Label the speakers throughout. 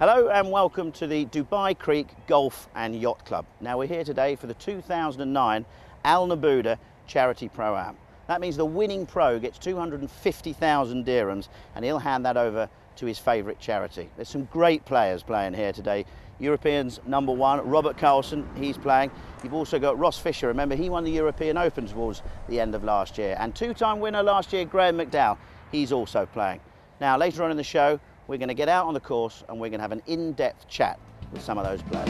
Speaker 1: Hello and welcome to the Dubai Creek Golf and Yacht Club. Now we're here today for the 2009 Al Naboodah Charity Pro-Am. That means the winning pro gets 250,000 dirhams and he'll hand that over to his favourite charity. There's some great players playing here today. Europeans #1, Robert Carlson, he's playing. You've also got Ross Fisher, remember he won the European Open towards the end of last year. And two-time winner last year, Graham McDowell, he's also playing. Now later on in the show, we're going to get out on the course and we're going to have an in-depth chat with some of those players.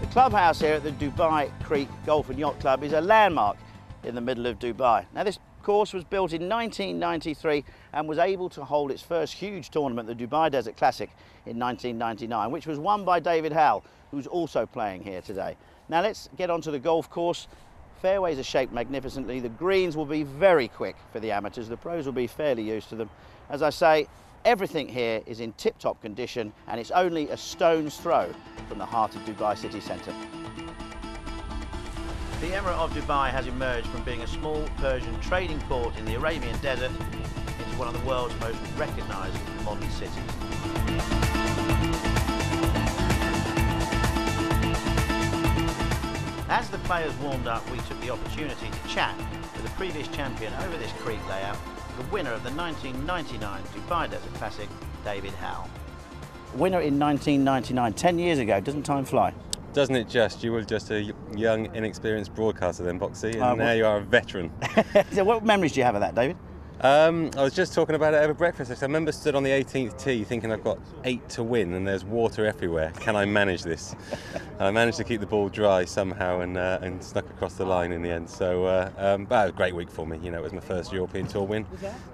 Speaker 1: The clubhouse here at the Dubai Creek Golf and Yacht Club is a landmark in the middle of Dubai. Now this course was built in 1993 and was able to hold its first huge tournament, the Dubai Desert Classic, in 1999, which was won by David Howell, who's also playing here today. Now let's get onto the golf course. Fairways are shaped magnificently. The greens will be very quick for the amateurs. The pros will be fairly used to them. As I say, everything here is in tip-top condition and it's only a stone's throw from the heart of Dubai city centre. The Emirate of Dubai has emerged from being a small Persian trading port in the Arabian desert into one of the world's most recognised modern cities. As the players warmed up, we took the opportunity to chat with the previous champion over this creek layout, the winner of the 1999 Dubai Desert Classic, David Howell. Winner in 1999, 10 years ago, doesn't time fly?
Speaker 2: Doesn't it just? You were just a young, inexperienced broadcaster then, Boxy, and now you are a veteran.
Speaker 1: So what memories do you have of that, David?
Speaker 2: I was just talking about it over breakfast. I remember stood on the 18th tee thinking I've got 8 to win and there's water everywhere. Can I manage this? And I managed to keep the ball dry somehow and snuck across the line in the end. So but it was a great week for me. You know, it was my first European Tour win.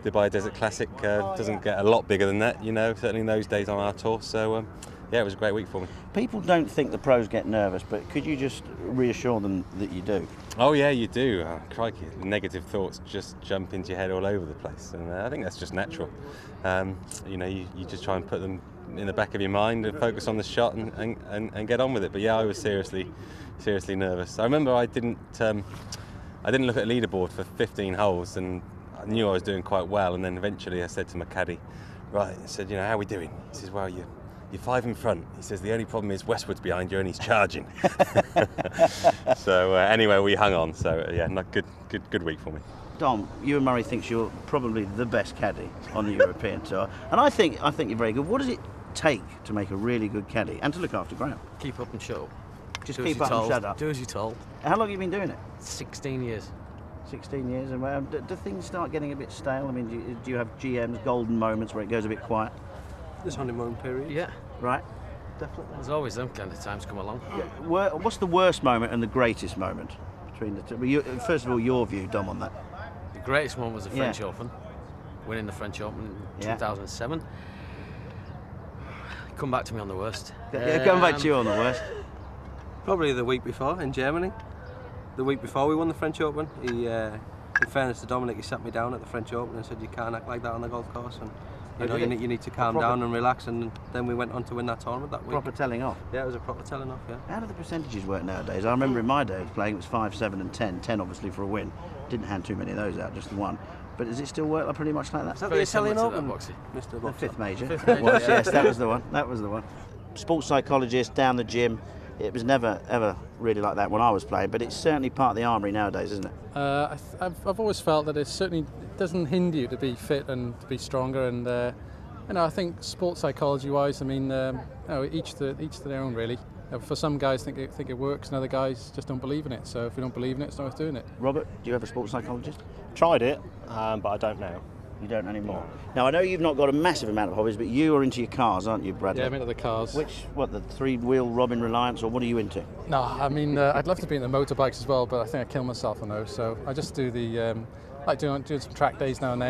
Speaker 2: Dubai Desert Classic doesn't get a lot bigger than that, you know, certainly in those days on our tour. So yeah, it was a great week for me. People don't think the pros get nervous, but could you just reassure them that you do? Oh yeah, you do. Oh, crikey, negative thoughts just jump into your head all over the place, and I think that's just natural. You know, you just try and put them in the back of your mind and focus on the shot and get on with it. But yeah, I was seriously nervous. I remember I didn't look at a leaderboard for 15 holes, and I knew I was doing quite well. And then eventually, I said to my caddy, right, I said, you know, how are we doing? He says, well, you're 5 in front. He says the only problem is Westwood's behind you and he's charging. So anyway, we hung on. So yeah, good week for me. Dom, Ewan Murray thinks you're probably the best caddy on the European Tour, and I think you're very good. What does it take to make a really good caddy and to look after Graham?
Speaker 3: Keep up and shut up.
Speaker 1: Just keep up and shut up.
Speaker 3: Do as you're told.
Speaker 1: How long have you been doing it?
Speaker 3: 16 years. 16 years,
Speaker 1: and do things start getting a bit stale? I mean, do you have GM's golden moments where it goes a bit quiet?
Speaker 3: This honeymoon period. Yeah.
Speaker 1: Right. Definitely.
Speaker 3: There's always them kind of times come along.
Speaker 1: Yeah. What's the worst moment and the greatest moment between the two? First of all, your view, Dom, on that.
Speaker 3: The greatest one was the French Open, winning the French Open in 2007. Come back to me on the worst.
Speaker 1: Come back to you on the worst.
Speaker 4: Probably the week before in Germany. The week before we won the French Open, in fairness to Dominic, he sat me down at the French Open and said, you can't act like that on the golf course. And you know, you need to calm down and relax, and then we went on to win that tournament that week.
Speaker 1: Proper telling off?
Speaker 4: Yeah, it was a proper telling off, yeah.
Speaker 1: How do the percentages work nowadays? I remember in my day of playing, it was 5, 7 and 10. 10 obviously for a win. Didn't hand too many of those out, just the one. But does it still work pretty much like that?
Speaker 4: Is that the Italian Open?
Speaker 1: Mr. The fifth major. Yes, that was the one. That was the one. Sports psychologist, down the gym. It was never, ever really like that when I was playing, but it's certainly part of the armoury nowadays, isn't it?
Speaker 5: I've always felt that it certainly doesn't hinder you to be fit and to be stronger, and you know, I think sports psychology-wise, I mean, you know, each to their own, really. For some guys think it works, and other guys just don't believe in it. So if you don't believe in it, it's not worth doing it.
Speaker 1: Robert, do you have a sports psychologist?
Speaker 6: Tried it, but I don't now.
Speaker 1: You don't anymore. Now I know you've not got a massive amount of hobbies, but you are into your cars, aren't you, Bradley?
Speaker 5: Yeah, I'm into the cars.
Speaker 1: What, the 3-wheel Robin Reliance, or what are you into?
Speaker 5: No, I mean, I'd love to be into motorbikes as well, but I think I kill myself on those. So I just do the like doing some track days now and then.